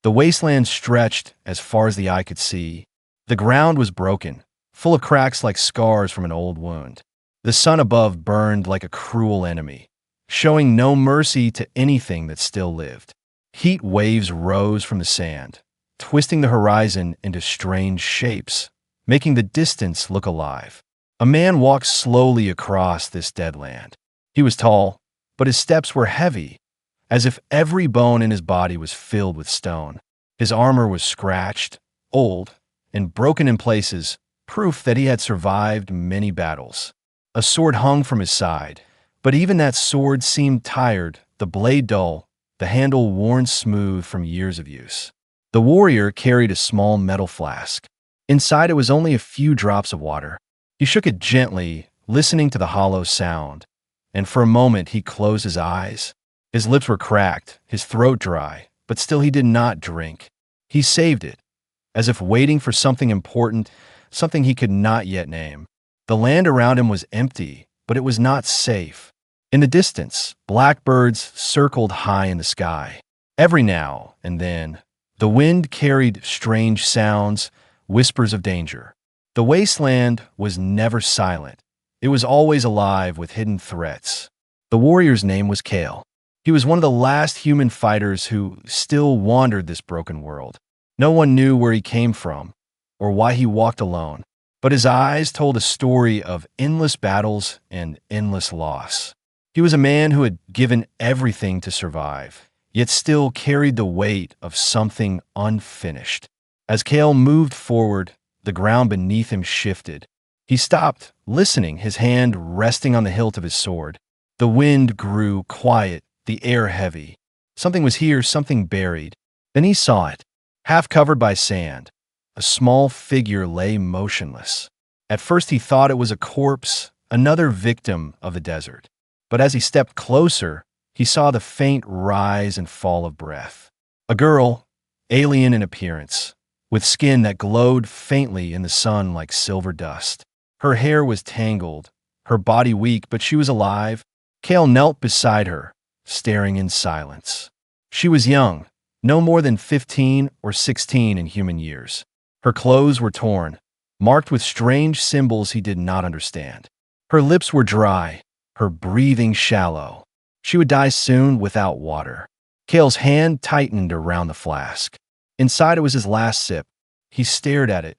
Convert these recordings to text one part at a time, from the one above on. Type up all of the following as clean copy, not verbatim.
The wasteland stretched as far as the eye could see. The ground was broken, full of cracks like scars from an old wound. The sun above burned like a cruel enemy, showing no mercy to anything that still lived. Heat waves rose from the sand, twisting the horizon into strange shapes, making the distance look alive. A man walked slowly across this dead land. He was tall, but his steps were heavy, as if every bone in his body was filled with stone. His armor was scratched, old, and broken in places, proof that he had survived many battles. A sword hung from his side, but even that sword seemed tired, the blade dull, the handle worn smooth from years of use. The warrior carried a small metal flask. Inside it was only a few drops of water. He shook it gently, listening to the hollow sound, and for a moment he closed his eyes. His lips were cracked, his throat dry, but still he did not drink. He saved it, as if waiting for something important, something he could not yet name. The land around him was empty, but it was not safe. In the distance, blackbirds circled high in the sky. Every now and then, the wind carried strange sounds, whispers of danger. The wasteland was never silent. It was always alive with hidden threats. The warrior's name was Kale. He was one of the last human fighters who still wandered this broken world. No one knew where he came from or why he walked alone, but his eyes told a story of endless battles and endless loss. He was a man who had given everything to survive, yet still carried the weight of something unfinished. As Kale moved forward, the ground beneath him shifted. He stopped, listening, his hand resting on the hilt of his sword. The wind grew quiet, the air heavy. Something was here, something buried. Then he saw it, half covered by sand. A small figure lay motionless. At first he thought it was a corpse, another victim of the desert. But as he stepped closer, he saw the faint rise and fall of breath. A girl, alien in appearance, with skin that glowed faintly in the sun like silver dust. Her hair was tangled, her body weak, but she was alive. Kale knelt beside her, staring in silence. She was young, no more than 15 or 16 in human years. Her clothes were torn, marked with strange symbols he did not understand. Her lips were dry, her breathing shallow. She would die soon without water. Kale's hand tightened around the flask. Inside it was his last sip. He stared at it,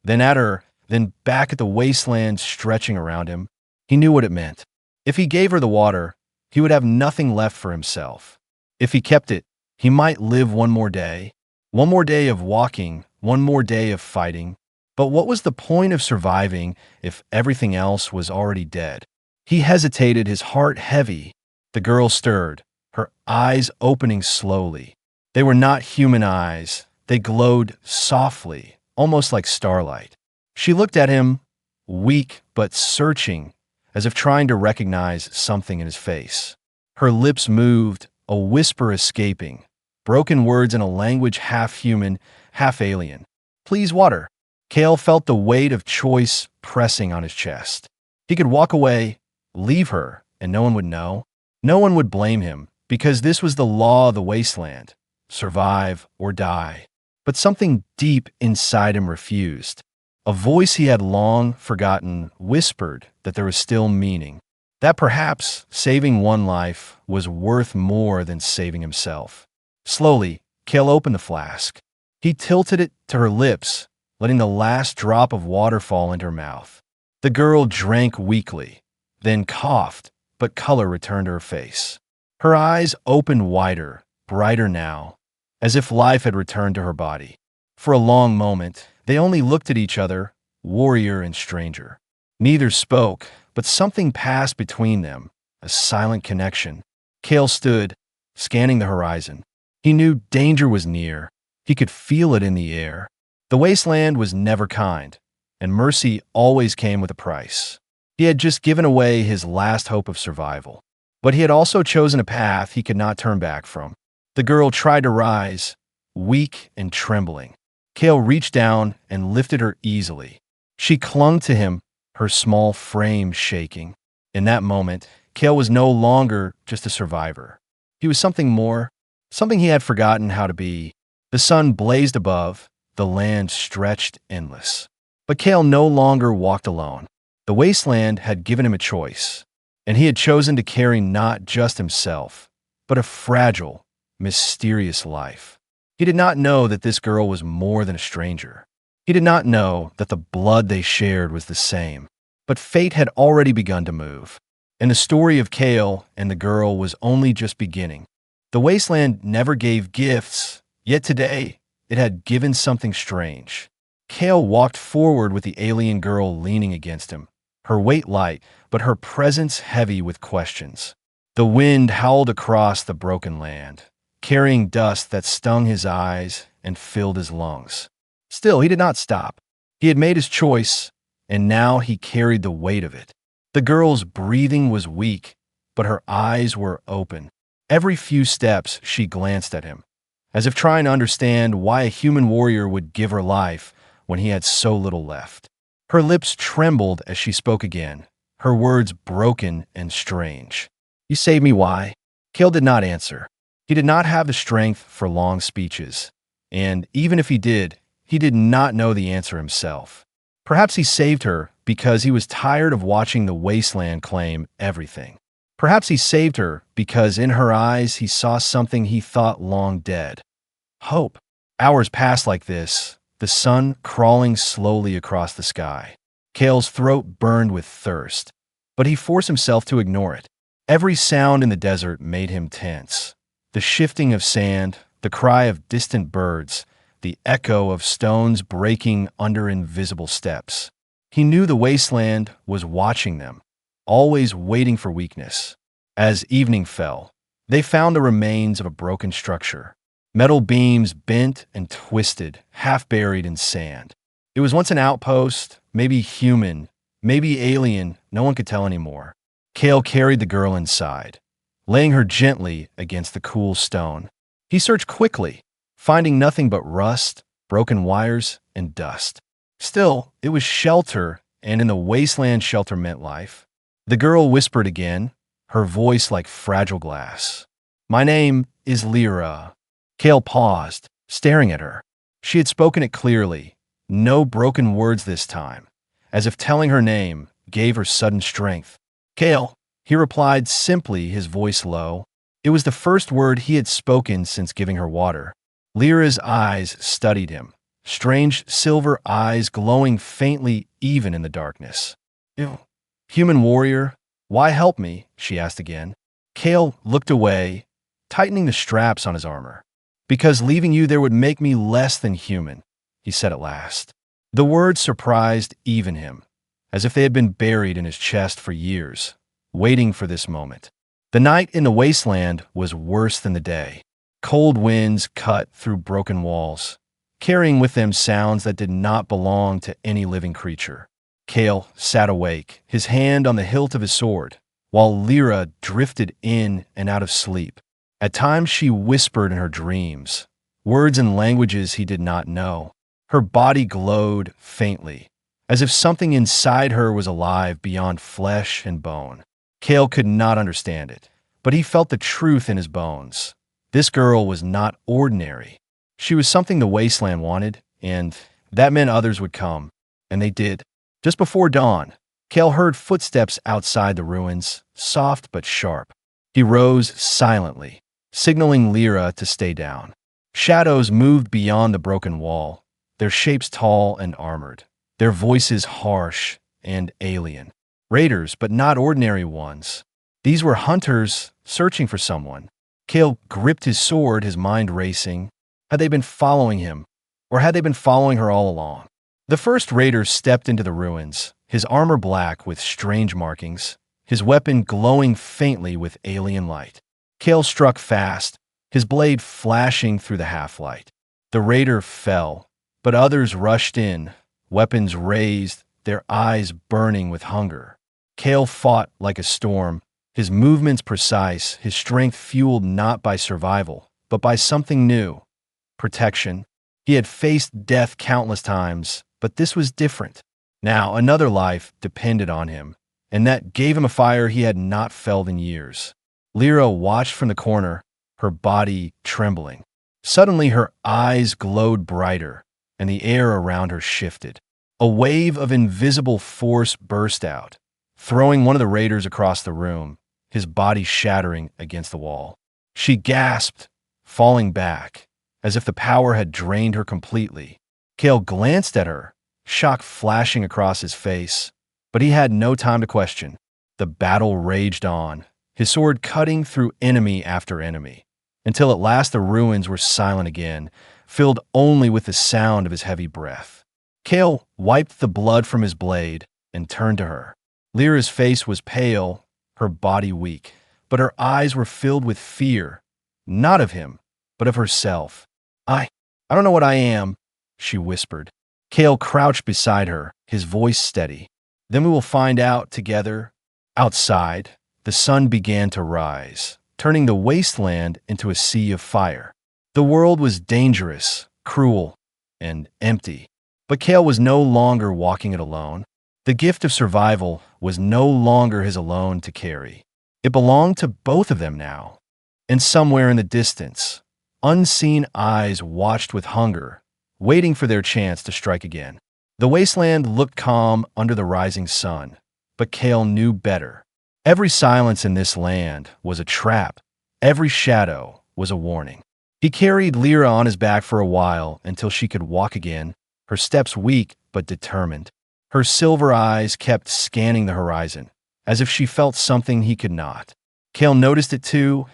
then at her, then back at the wasteland stretching around him. He knew what it meant. If he gave her the water, he would have nothing left for himself. If he kept it, he might live one more day of walking, one more day of fighting. But what was the point of surviving if everything else was already dead? He hesitated, his heart heavy. The girl stirred, her eyes opening slowly. They were not human eyes. They glowed softly, almost like starlight. She looked at him, weak but searching, as if trying to recognize something in his face. Her lips moved, a whisper escaping, broken words in a language half human, half alien. "Please, water." Kale felt the weight of choice pressing on his chest. He could walk away, leave her, and no one would know. No one would blame him, because this was the law of the wasteland: survive or die. But something deep inside him refused. A voice he had long forgotten whispered that there was still meaning, that perhaps saving one life was worth more than saving himself. Slowly, Kale opened the flask. He tilted it to her lips, letting the last drop of water fall into her mouth. The girl drank weakly, then coughed, but color returned to her face. Her eyes opened wider, brighter now, as if life had returned to her body. For a long moment, they only looked at each other, warrior and stranger. Neither spoke, but something passed between them, a silent connection. Kale stood, scanning the horizon. He knew danger was near. He could feel it in the air. The wasteland was never kind, and mercy always came with a price. He had just given away his last hope of survival, but he had also chosen a path he could not turn back from. The girl tried to rise, weak and trembling. Kale reached down and lifted her easily. She clung to him, her small frame shaking. In that moment, Kale was no longer just a survivor. He was something more, something he had forgotten how to be. The sun blazed above, the land stretched endless. But Kale no longer walked alone. The wasteland had given him a choice, and he had chosen to carry not just himself, but a fragile, mysterious life. He did not know that this girl was more than a stranger. He did not know that the blood they shared was the same. But fate had already begun to move, and the story of Kale and the girl was only just beginning. The wasteland never gave gifts, yet today it had given something strange. Kale walked forward with the alien girl leaning against him, her weight light, but her presence heavy with questions. The wind howled across the broken land, carrying dust that stung his eyes and filled his lungs. Still, he did not stop. He had made his choice, and now he carried the weight of it. The girl's breathing was weak, but her eyes were open. Every few steps, she glanced at him, as if trying to understand why a human warrior would give her life when he had so little left. Her lips trembled as she spoke again, her words broken and strange. "You saved me, why?" Kale did not answer. He did not have the strength for long speeches, and even if he did not know the answer himself. Perhaps he saved her because he was tired of watching the wasteland claim everything. Perhaps he saved her because in her eyes he saw something he thought long dead. Hope. Hours passed like this, the sun crawling slowly across the sky. Kale's throat burned with thirst, but he forced himself to ignore it. Every sound in the desert made him tense. The shifting of sand, the cry of distant birds, the echo of stones breaking under invisible steps. He knew the wasteland was watching them, always waiting for weakness. As evening fell, they found the remains of a broken structure. Metal beams bent and twisted, half buried in sand. It was once an outpost, maybe human, maybe alien, no one could tell anymore. Kale carried the girl inside, laying her gently against the cool stone. He searched quickly, finding nothing but rust, broken wires, and dust. Still, it was shelter, and in the wasteland shelter meant life. The girl whispered again, her voice like fragile glass. "My name is Lyra." Kale paused, staring at her. She had spoken it clearly, no broken words this time, as if telling her name gave her sudden strength. "Kale," he replied simply, his voice low. It was the first word he had spoken since giving her water. Lyra's eyes studied him, strange silver eyes glowing faintly even in the darkness. "You, human warrior, why help me?" she asked again. Kale looked away, tightening the straps on his armor. "Because leaving you there would make me less than human," he said at last. The words surprised even him, as if they had been buried in his chest for years, waiting for this moment. The night in the wasteland was worse than the day. Cold winds cut through broken walls, carrying with them sounds that did not belong to any living creature. Kale sat awake, his hand on the hilt of his sword, while Lyra drifted in and out of sleep. At times she whispered in her dreams, words and languages he did not know. Her body glowed faintly, as if something inside her was alive beyond flesh and bone. Kale could not understand it, but he felt the truth in his bones. This girl was not ordinary. She was something the wasteland wanted, and that meant others would come, and they did. Just before dawn, Kale heard footsteps outside the ruins, soft but sharp. He rose silently, signaling Lyra to stay down. Shadows moved beyond the broken wall, their shapes tall and armored, their voices harsh and alien. Raiders, but not ordinary ones. These were hunters searching for someone. Kale gripped his sword, his mind racing. Had they been following him, or had they been following her all along? The first raider stepped into the ruins, his armor black with strange markings, his weapon glowing faintly with alien light. Kale struck fast, his blade flashing through the half-light. The raider fell, but others rushed in, weapons raised, their eyes burning with hunger. Kale fought like a storm, his movements precise, his strength fueled not by survival, but by something new. Protection. He had faced death countless times, but this was different. Now another life depended on him, and that gave him a fire he had not felt in years. Lyra watched from the corner, her body trembling. Suddenly, her eyes glowed brighter, and the air around her shifted. A wave of invisible force burst out, throwing one of the raiders across the room, his body shattering against the wall. She gasped, falling back, as if the power had drained her completely. Kale glanced at her, shock flashing across his face, but he had no time to question. The battle raged on, his sword cutting through enemy after enemy, until at last the ruins were silent again, filled only with the sound of his heavy breath. Kale wiped the blood from his blade and turned to her. Lyra's face was pale, her body weak, but her eyes were filled with fear, not of him, but of herself. I don't know what I am," she whispered. Kale crouched beside her, his voice steady. "Then we will find out together." Outside, the sun began to rise, turning the wasteland into a sea of fire. The world was dangerous, cruel, and empty. But Kale was no longer walking it alone. The gift of survival was no longer his alone to carry. It belonged to both of them now. And somewhere in the distance, unseen eyes watched with hunger, waiting for their chance to strike again. The wasteland looked calm under the rising sun, but Kale knew better. Every silence in this land was a trap. Every shadow was a warning. He carried Lyra on his back for a while until she could walk again, her steps weak but determined. Her silver eyes kept scanning the horizon, as if she felt something he could not. Kale noticed it too,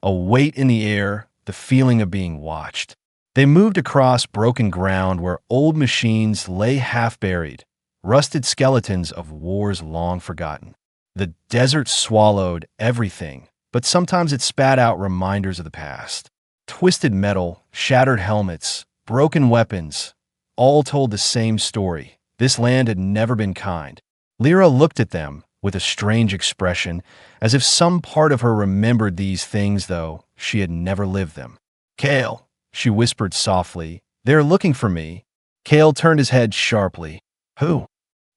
a weight in the air, the feeling of being watched. They moved across broken ground where old machines lay half-buried, rusted skeletons of wars long forgotten. The desert swallowed everything, but sometimes it spat out reminders of the past. Twisted metal, shattered helmets, broken weapons, all told the same story. This land had never been kind. Lyra looked at them with a strange expression, as if some part of her remembered these things, though she had never lived them. "Kale," she whispered softly, "they're looking for me." Kale turned his head sharply. "Who?"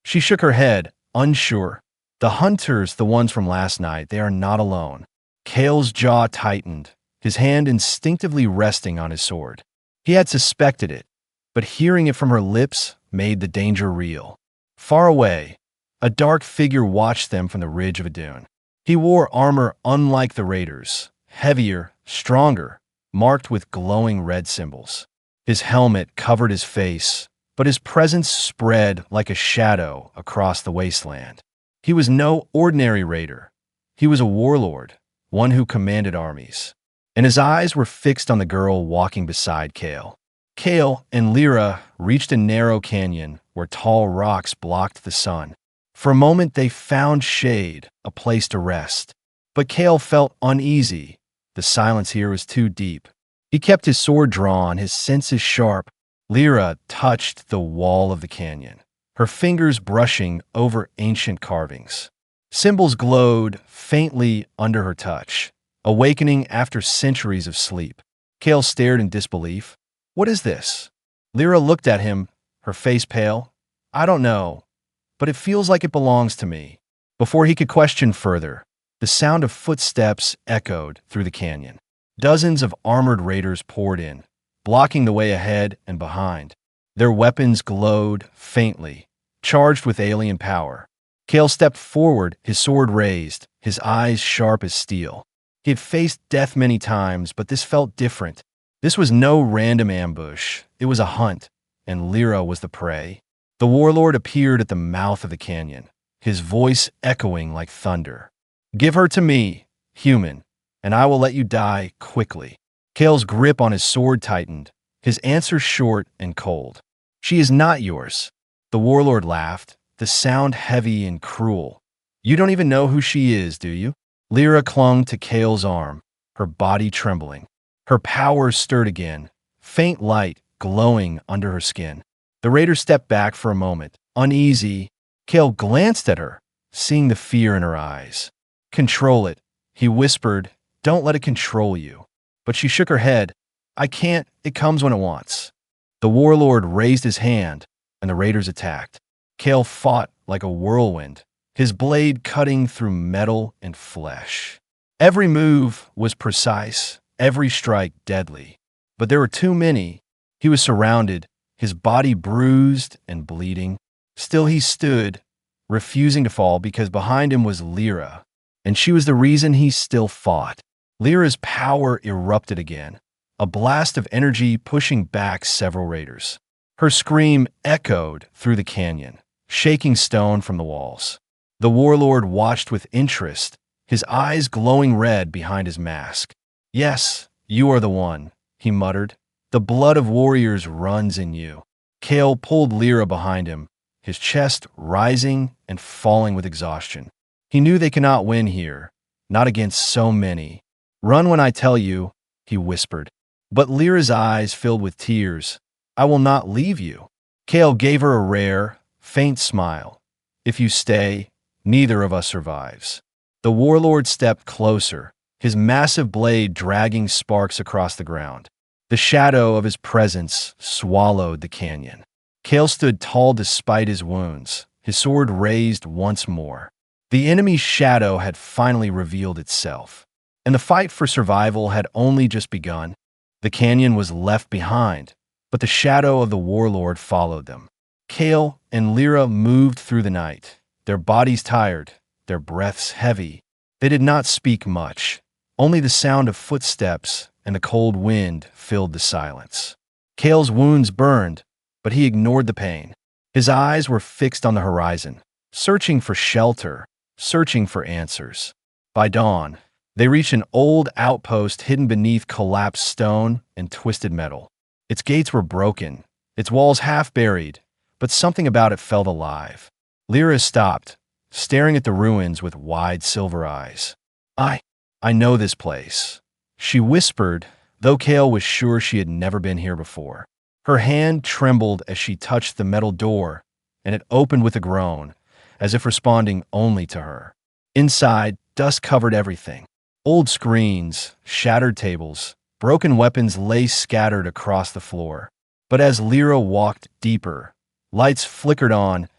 She shook her head, unsure. "The hunters, the ones from last night, they are not alone." Kale's jaw tightened, his hand instinctively resting on his sword. He had suspected it, but hearing it from her lips made the danger real. Far away, a dark figure watched them from the ridge of a dune. He wore armor unlike the raiders, heavier, stronger, marked with glowing red symbols. His helmet covered his face, but his presence spread like a shadow across the wasteland. He was no ordinary raider. He was a warlord, one who commanded armies. And his eyes were fixed on the girl walking beside Kale. Kale and Lyra reached a narrow canyon where tall rocks blocked the sun. For a moment they found shade, a place to rest. But Kale felt uneasy. The silence here was too deep. He kept his sword drawn, his senses sharp. Lyra touched the wall of the canyon, her fingers brushing over ancient carvings. Symbols glowed faintly under her touch, awakening after centuries of sleep. Kale stared in disbelief. "What is this?" Lyra looked at him, her face pale. "I don't know, but it feels like it belongs to me." Before he could question further, the sound of footsteps echoed through the canyon. Dozens of armored raiders poured in, blocking the way ahead and behind. Their weapons glowed faintly, charged with alien power. Kale stepped forward, his sword raised, his eyes sharp as steel. He had faced death many times, but this felt different. This was no random ambush. It was a hunt, and Lyra was the prey. The warlord appeared at the mouth of the canyon, his voice echoing like thunder. "Give her to me, human, and I will let you die quickly." Kale's grip on his sword tightened, his answer short and cold. "She is not yours." The warlord laughed, the sound heavy and cruel. "You don't even know who she is, do you?" Lyra clung to Kale's arm, her body trembling. Her powers stirred again, faint light glowing under her skin. The raider stepped back for a moment, uneasy. Kale glanced at her, seeing the fear in her eyes. "Control it," he whispered. "Don't let it control you." But she shook her head. "I can't. It comes when it wants." The warlord raised his hand, and the raiders attacked. Kale fought like a whirlwind, his blade cutting through metal and flesh. Every move was precise, every strike deadly. But there were too many. He was surrounded, his body bruised and bleeding. Still he stood, refusing to fall because behind him was Lyra, and she was the reason he still fought. Lyra's power erupted again, a blast of energy pushing back several raiders. Her scream echoed through the canyon, shaking stone from the walls. The warlord watched with interest, his eyes glowing red behind his mask. "Yes, you are the one," he muttered. "The blood of warriors runs in you." Kale pulled Lyra behind him, his chest rising and falling with exhaustion. He knew they could not win here, not against so many. "Run when I tell you," he whispered. But Lyra's eyes filled with tears. "I will not leave you." Kale gave her a rare, faint smile. "If you stay, neither of us survives." The warlord stepped closer, his massive blade dragging sparks across the ground. The shadow of his presence swallowed the canyon. Kale stood tall despite his wounds, his sword raised once more. The enemy's shadow had finally revealed itself, and the fight for survival had only just begun. The canyon was left behind, but the shadow of the warlord followed them. Kale and Lyra moved through the night, their bodies tired, their breaths heavy. They did not speak much. Only the sound of footsteps and the cold wind filled the silence. Kale's wounds burned, but he ignored the pain. His eyes were fixed on the horizon, searching for shelter, searching for answers. By dawn, they reached an old outpost hidden beneath collapsed stone and twisted metal. Its gates were broken, its walls half buried, but something about it felt alive. Lyra stopped, staring at the ruins with wide silver eyes. I know this place," she whispered, though Kale was sure she had never been here before. Her hand trembled as she touched the metal door, and it opened with a groan, as if responding only to her. Inside, dust covered everything. Old screens, shattered tables, broken weapons lay scattered across the floor. But as Lyra walked deeper, lights flickered on,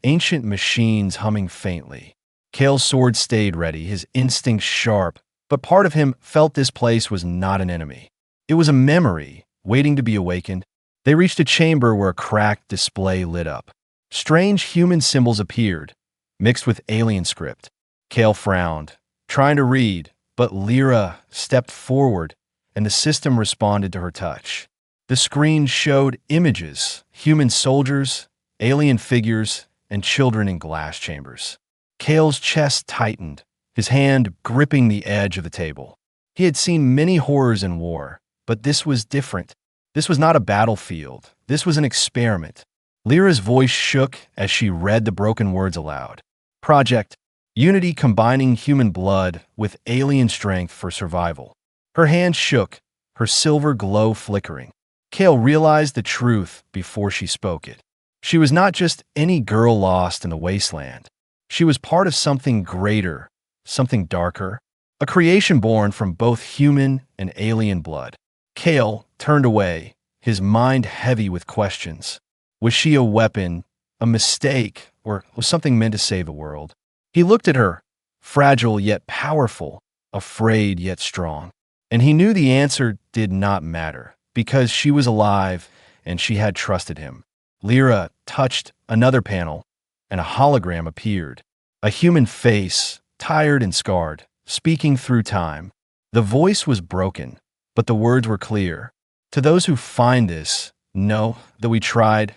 ancient machines humming faintly. Kale's sword stayed ready, his instincts sharp, but part of him felt this place was not an enemy. It was a memory, waiting to be awakened. They reached a chamber where a cracked display lit up. Strange human symbols appeared, mixed with alien script. Kale frowned, trying to read, but Lyra stepped forward, and the system responded to her touch. The screen showed images, human soldiers, alien figures, and children in glass chambers. Kale's chest tightened, his hand gripping the edge of the table. He had seen many horrors in war, but this was different. This was not a battlefield. This was an experiment. Lyra's voice shook as she read the broken words aloud. Project Unity, combining human blood with alien strength for survival. Her hand shook, her silver glow flickering. Kale realized the truth before she spoke it. She was not just any girl lost in the wasteland. She was part of something greater, something darker, a creation born from both human and alien blood. Kale turned away, his mind heavy with questions. Was she a weapon, a mistake, or was something meant to save the world? He looked at her, fragile yet powerful, afraid yet strong. And he knew the answer did not matter, because she was alive and she had trusted him. Lyra touched another panel, and a hologram appeared. A human face, tired and scarred, speaking through time. The voice was broken, but the words were clear. To those who find this, know that we tried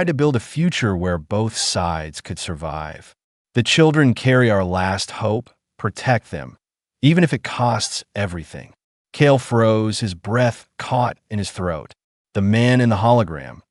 to build a future where both sides could survive. The children carry our last hope. Protect them, even if it costs everything. Kale froze, his breath caught in his throat. The man in the hologram.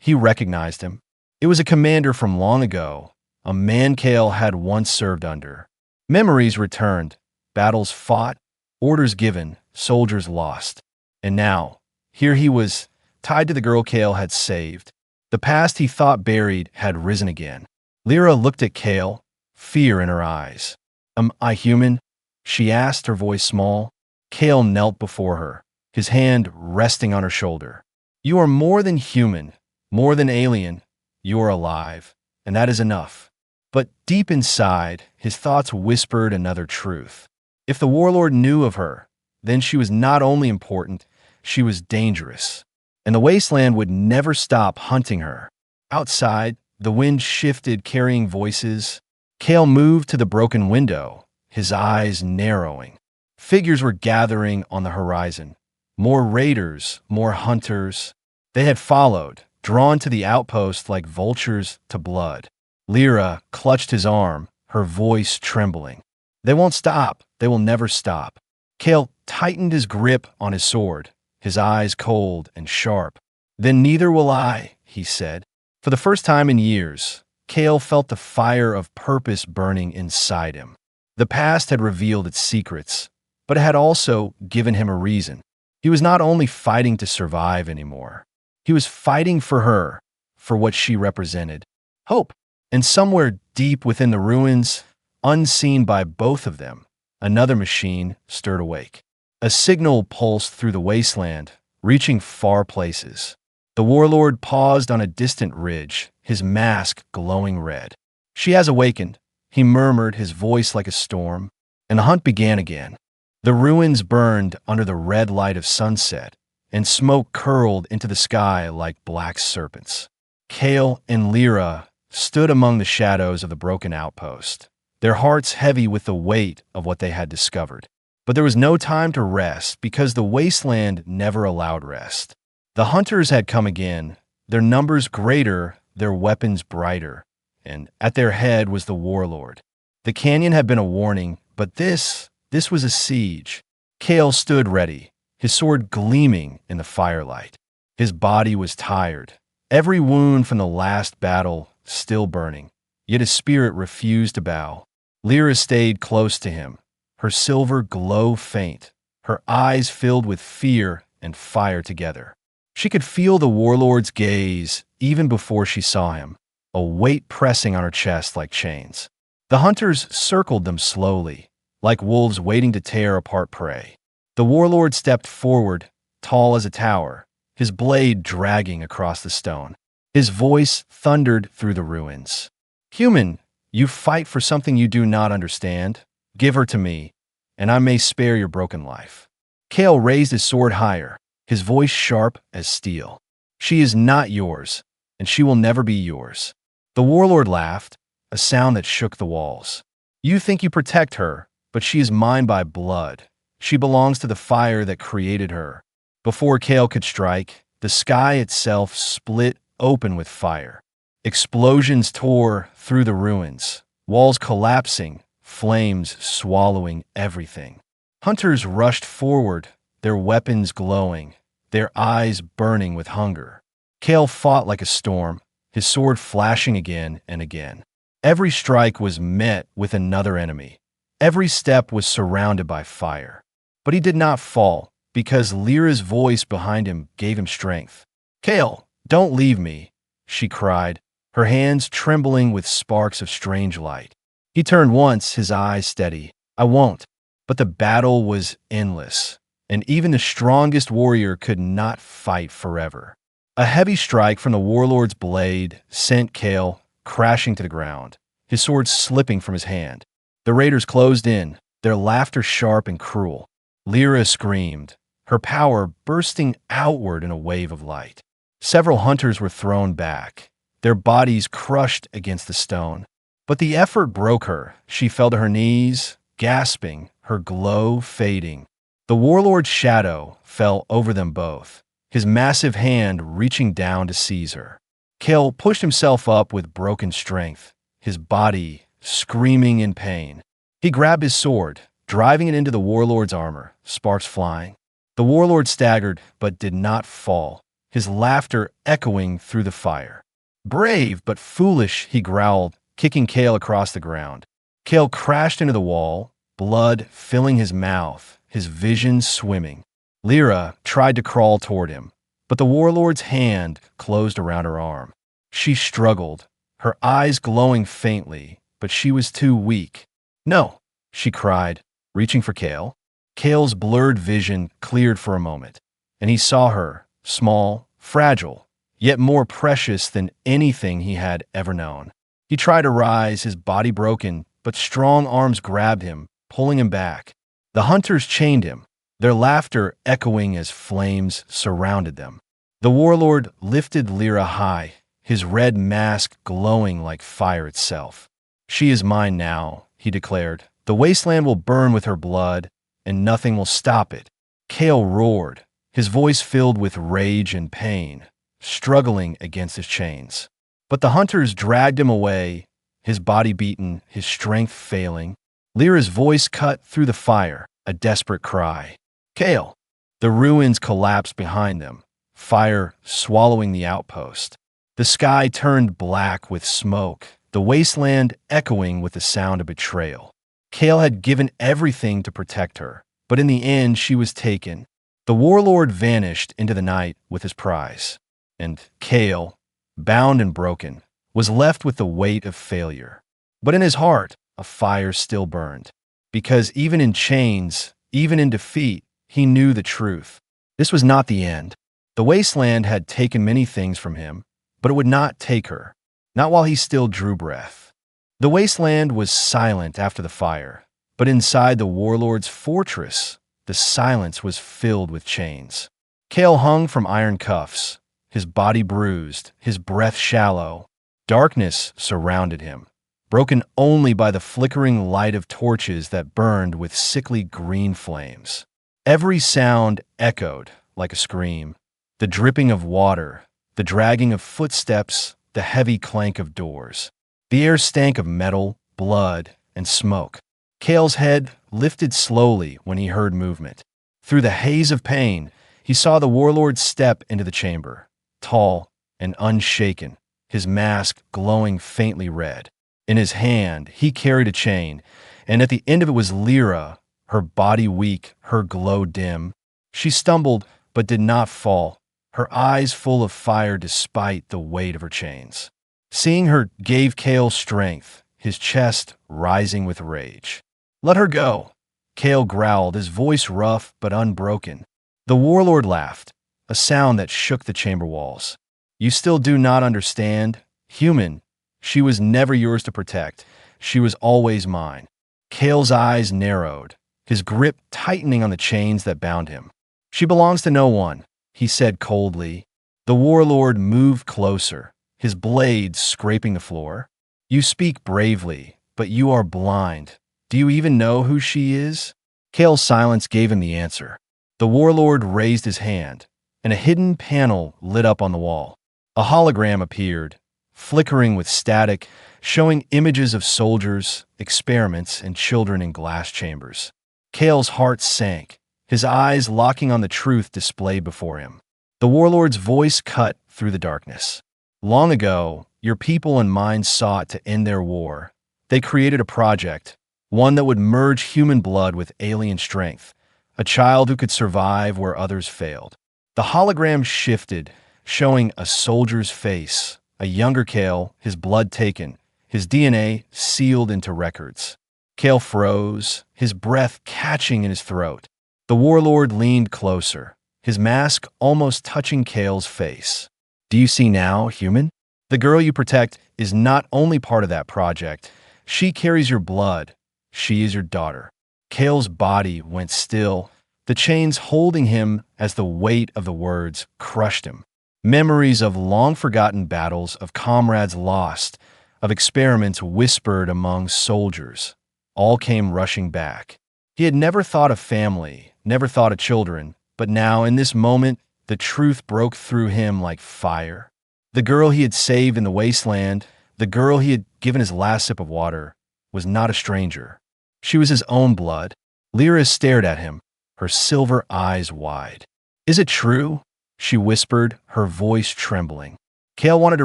He recognized him. It was a commander from long ago, a man Kale had once served under. Memories returned, battles fought, orders given, soldiers lost. And now, here he was, tied to the girl Kale had saved. The past he thought buried had risen again. Lyra looked at Kale, fear in her eyes. Am I human? She asked, her voice small. Kale knelt before her, his hand resting on her shoulder. You are more than human, more than alien. You are alive, and that is enough. But deep inside, his thoughts whispered another truth. If the warlord knew of her, then she was not only important, she was dangerous, and the Wasteland would never stop hunting her. Outside, the wind shifted, carrying voices. Kale moved to the broken window, his eyes narrowing. Figures were gathering on the horizon. More raiders, more hunters. They had followed, drawn to the outpost like vultures to blood. Lyra clutched his arm, her voice trembling. They won't stop. They will never stop. Kale tightened his grip on his sword, his eyes cold and sharp. Then neither will I, he said. For the first time in years, Kale felt the fire of purpose burning inside him. The past had revealed its secrets, but it had also given him a reason. He was not only fighting to survive anymore. He was fighting for her, for what she represented. Hope. And somewhere deep within the ruins, unseen by both of them, another machine stirred awake. A signal pulsed through the wasteland, reaching far places. The warlord paused on a distant ridge, his mask glowing red. She has awakened, he murmured, his voice like a storm, and the hunt began again. The ruins burned under the red light of sunset, and smoke curled into the sky like black serpents. Kale and Lyra stood among the shadows of the broken outpost, their hearts heavy with the weight of what they had discovered. But there was no time to rest because the wasteland never allowed rest. The hunters had come again, their numbers greater, their weapons brighter, and at their head was the warlord. The canyon had been a warning, but this was a siege. Kale stood ready, his sword gleaming in the firelight. His body was tired, every wound from the last battle still burning, yet his spirit refused to bow. Lyra stayed close to him, her silver glow faint, her eyes filled with fear and fire together. She could feel the warlord's gaze even before she saw him, a weight pressing on her chest like chains. The hunters circled them slowly, like wolves waiting to tear apart prey. The warlord stepped forward, tall as a tower, his blade dragging across the stone. His voice thundered through the ruins. "Human, you fight for something you do not understand. Give her to me, and I may spare your broken life." Kale raised his sword higher, his voice sharp as steel. "She is not yours, and she will never be yours." The warlord laughed, a sound that shook the walls. "You think you protect her, but she is mine by blood. She belongs to the fire that created her." Before Kale could strike, the sky itself split open with fire. Explosions tore through the ruins, walls collapsing, flames swallowing everything. Hunters rushed forward, their weapons glowing, their eyes burning with hunger. Kale fought like a storm, his sword flashing again and again. Every strike was met with another enemy. Every step was surrounded by fire. But he did not fall, because Lyra's voice behind him gave him strength. "Kale, don't leave me," she cried, her hands trembling with sparks of strange light. He turned once, his eyes steady. "I won't." But the battle was endless, and even the strongest warrior could not fight forever. A heavy strike from the warlord's blade sent Kale crashing to the ground, his sword slipping from his hand. The raiders closed in, their laughter sharp and cruel. Lyra screamed, her power bursting outward in a wave of light. Several hunters were thrown back, their bodies crushed against the stone. But the effort broke her. She fell to her knees, gasping, her glow fading. The warlord's shadow fell over them both, his massive hand reaching down to seize her. Kale pushed himself up with broken strength, his body screaming in pain. He grabbed his sword, driving it into the warlord's armor, sparks flying. The warlord staggered, but did not fall, his laughter echoing through the fire. "Brave, but foolish," he growled, kicking Kale across the ground. Kale crashed into the wall, blood filling his mouth, his vision swimming. Lyra tried to crawl toward him, but the warlord's hand closed around her arm. She struggled, her eyes glowing faintly, but she was too weak. "No," she cried, reaching for Kale. Kale's blurred vision cleared for a moment, and he saw her, small, fragile, yet more precious than anything he had ever known. He tried to rise, his body broken, but strong arms grabbed him, pulling him back. The hunters chained him, their laughter echoing as flames surrounded them. The warlord lifted Lyra high, his red mask glowing like fire itself. "She is mine now," he declared. "The wasteland will burn with her blood, and nothing will stop it." Kale roared, his voice filled with rage and pain, struggling against his chains. But the hunters dragged him away, his body beaten, his strength failing. Lyra's voice cut through the fire, a desperate cry. "Kale!" The ruins collapsed behind them, fire swallowing the outpost. The sky turned black with smoke, the wasteland echoing with the sound of betrayal. Kale had given everything to protect her, but in the end she was taken. The warlord vanished into the night with his prize, and Kale, bound and broken, was left with the weight of failure. But in his heart, a fire still burned, because even in chains, even in defeat, he knew the truth. This was not the end. The wasteland had taken many things from him, but it would not take her, not while he still drew breath. The wasteland was silent after the fire, but inside the warlord's fortress, the silence was filled with chains. Kale hung from iron cuffs, his body bruised, his breath shallow. Darkness surrounded him, broken only by the flickering light of torches that burned with sickly green flames. Every sound echoed like a scream, the dripping of water, the dragging of footsteps, the heavy clank of doors. The air stank of metal, blood, and smoke. Kale's head lifted slowly when he heard movement. Through the haze of pain, he saw the warlord step into the chamber, tall and unshaken, his mask glowing faintly red. In his hand, he carried a chain, and at the end of it was Lyra, her body weak, her glow dim. She stumbled, but did not fall, her eyes full of fire despite the weight of her chains. Seeing her gave Kale strength, his chest rising with rage. "Let her go," Kale growled, his voice rough but unbroken. The warlord laughed, a sound that shook the chamber walls. "You still do not understand? Human, she was never yours to protect. She was always mine." Kale's eyes narrowed, his grip tightening on the chains that bound him. "She belongs to no one," he said coldly. The warlord moved closer, his blades scraping the floor. "You speak bravely, but you are blind. Do you even know who she is?" Kale's silence gave him the answer. The warlord raised his hand, and a hidden panel lit up on the wall. A hologram appeared, flickering with static, showing images of soldiers, experiments, and children in glass chambers. Kale's heart sank, his eyes locking on the truth displayed before him. The warlord's voice cut through the darkness. "Long ago, your people and mine sought to end their war. They created a project, one that would merge human blood with alien strength, a child who could survive where others failed." The hologram shifted, showing a soldier's face, a younger Kale, his blood taken, his DNA sealed into records. Kale froze, his breath catching in his throat. The warlord leaned closer, his mask almost touching Kale's face. "Do you see now, human? The girl you protect is not only part of that project. She carries your blood. She is your daughter." Kale's body went still, the chains holding him as the weight of the words crushed him. Memories of long-forgotten battles, of comrades lost, of experiments whispered among soldiers, all came rushing back. He had never thought of family, never thought of children, but now, in this moment, the truth broke through him like fire. The girl he had saved in the wasteland, the girl he had given his last sip of water, was not a stranger. She was his own blood. Lyra stared at him, her silver eyes wide. "Is it true?" she whispered, her voice trembling. Kale wanted to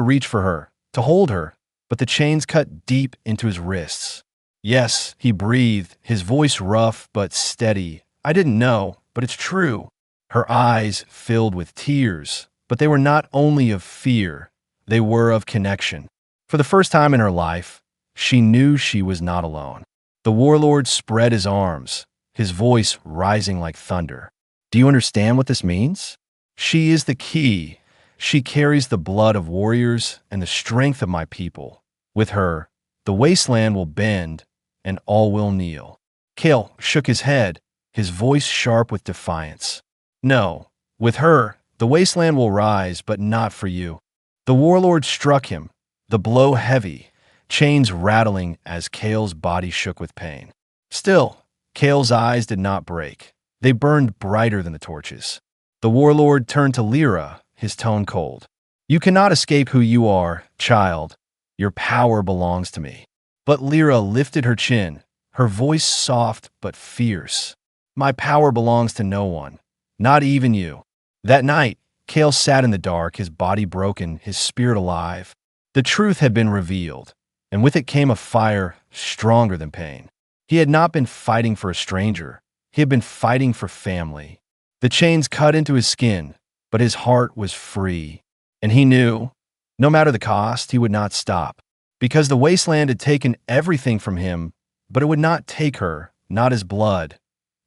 reach for her, to hold her, but the chains cut deep into his wrists. "Yes," he breathed, his voice rough but steady. "I didn't know, but it's true." Her eyes filled with tears, but they were not only of fear, they were of connection. For the first time in her life, she knew she was not alone. The warlord spread his arms, his voice rising like thunder. "Do you understand what this means? She is the key. She carries the blood of warriors and the strength of my people. With her, the wasteland will bend and all will kneel." Kale shook his head, his voice sharp with defiance. "No, with her, the wasteland will rise, but not for you." The warlord struck him, the blow heavy, chains rattling as Kale's body shook with pain. Still, Kale's eyes did not break. They burned brighter than the torches. The warlord turned to Lyra, his tone cold. "You cannot escape who you are, child. Your power belongs to me." But Lyra lifted her chin, her voice soft but fierce. "My power belongs to no one, not even you." That night, Kale sat in the dark, his body broken, his spirit alive. The truth had been revealed, and with it came a fire stronger than pain. He had not been fighting for a stranger. He had been fighting for family. The chains cut into his skin, but his heart was free. And he knew, no matter the cost, he would not stop. Because the wasteland had taken everything from him, but it would not take her, not his blood,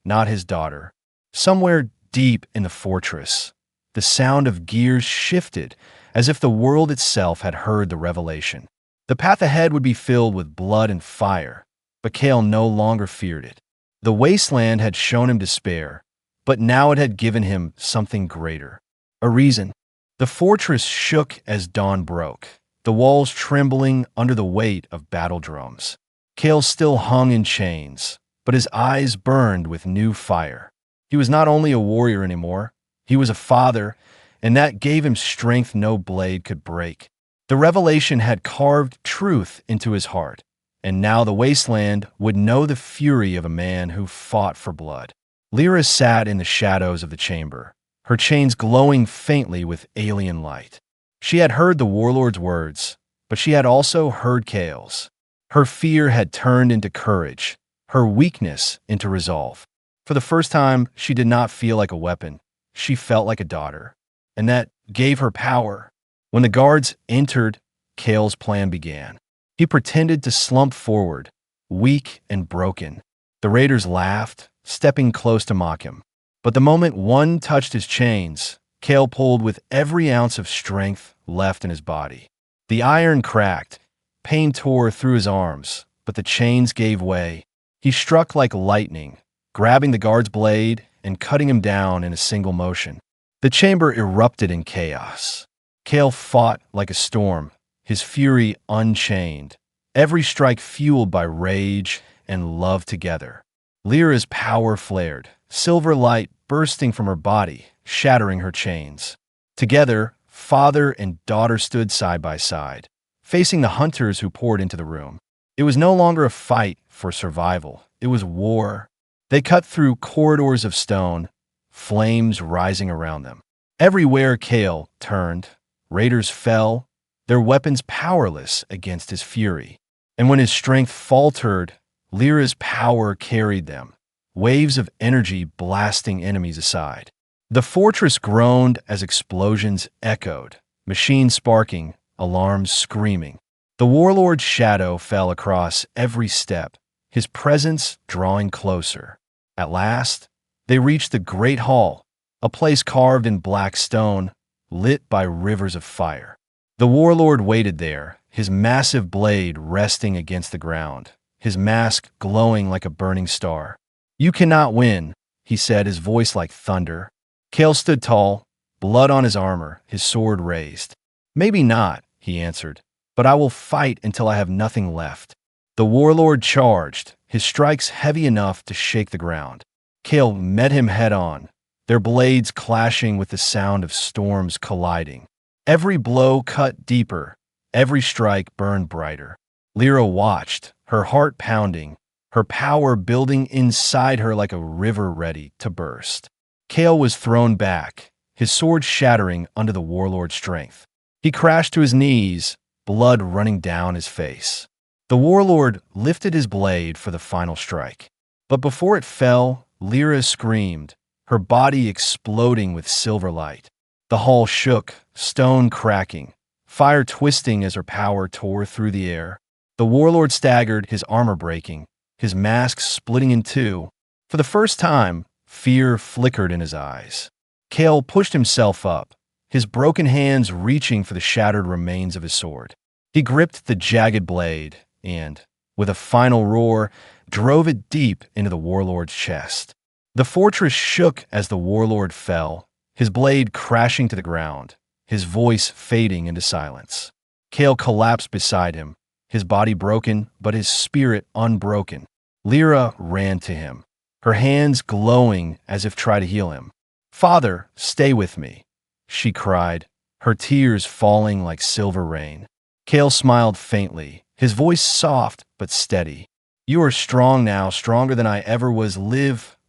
not his daughter. Somewhere deep in the fortress, the sound of gears shifted as if the world itself had heard the revelation. The path ahead would be filled with blood and fire, but Kale no longer feared it. The wasteland had shown him despair, but now it had given him something greater. A reason. The fortress shook as dawn broke, the walls trembling under the weight of battle drums. Kale still hung in chains, but his eyes burned with new fire. He was not only a warrior anymore, he was a father, and that gave him strength no blade could break. The revelation had carved truth into his heart, and now the wasteland would know the fury of a man who fought for blood. Lyra sat in the shadows of the chamber, her chains glowing faintly with alien light. She had heard the warlord's words, but she had also heard Kale's. Her fear had turned into courage, her weakness into resolve. For the first time, she did not feel like a weapon. She felt like a daughter, and that gave her power. When the guards entered, Kale's plan began. He pretended to slump forward, weak and broken. The raiders laughed, stepping close to mock him. But the moment one touched his chains, Kale pulled with every ounce of strength left in his body. The iron cracked, pain tore through his arms, but the chains gave way. He struck like lightning, grabbing the guard's blade and cutting him down in a single motion. The chamber erupted in chaos. Kale fought like a storm, his fury unchained, every strike fueled by rage and love together. Lyra's power flared, silver light bursting from her body, shattering her chains. Together, father and daughter stood side by side, facing the hunters who poured into the room. It was no longer a fight for survival. It was war. They cut through corridors of stone, flames rising around them. Everywhere Kale turned, raiders fell, their weapons powerless against his fury. And when his strength faltered, Lyra's power carried them, waves of energy blasting enemies aside. The fortress groaned as explosions echoed, machines sparking, alarms screaming. The warlord's shadow fell across every step, his presence drawing closer. At last, they reached the great hall, a place carved in black stone, lit by rivers of fire. The warlord waited there, his massive blade resting against the ground, his mask glowing like a burning star. "You cannot win," he said, his voice like thunder. Kale stood tall, blood on his armor, his sword raised. "Maybe not," he answered, "but I will fight until I have nothing left." The warlord charged, his strikes heavy enough to shake the ground. Kale met him head-on, their blades clashing with the sound of storms colliding. Every blow cut deeper, every strike burned brighter. Lyra watched, her heart pounding, her power building inside her like a river ready to burst. Kale was thrown back, his sword shattering under the warlord's strength. He crashed to his knees, blood running down his face. The warlord lifted his blade for the final strike. But before it fell, Lyra screamed, her body exploding with silver light. The hall shook, stone cracking, fire twisting as her power tore through the air. The warlord staggered, his armor breaking, his mask splitting in two. For the first time, fear flickered in his eyes. Kale pushed himself up, his broken hands reaching for the shattered remains of his sword. He gripped the jagged blade and, with a final roar, drove it deep into the warlord's chest. The fortress shook as the warlord fell, his blade crashing to the ground, his voice fading into silence. Kale collapsed beside him, his body broken, but his spirit unbroken. Lyra ran to him, her hands glowing as if trying to heal him. "Father, stay with me," she cried, her tears falling like silver rain. Kale smiled faintly, his voice soft but steady. "You are strong now, stronger than I ever was.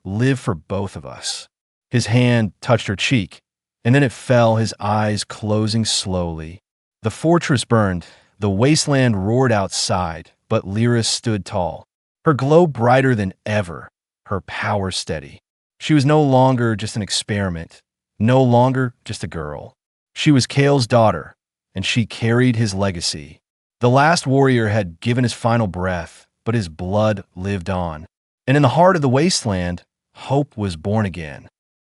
Live for both of us." His hand touched her cheek, and then it fell, his eyes closing slowly. The fortress burned, the wasteland roared outside, but Lyra stood tall, her glow brighter than ever, her power steady. She was no longer just an experiment, no longer just a girl. She was Kale's daughter, and she carried his legacy. The last warrior had given his final breath, but his blood lived on. And in the heart of the wasteland, hope was born again.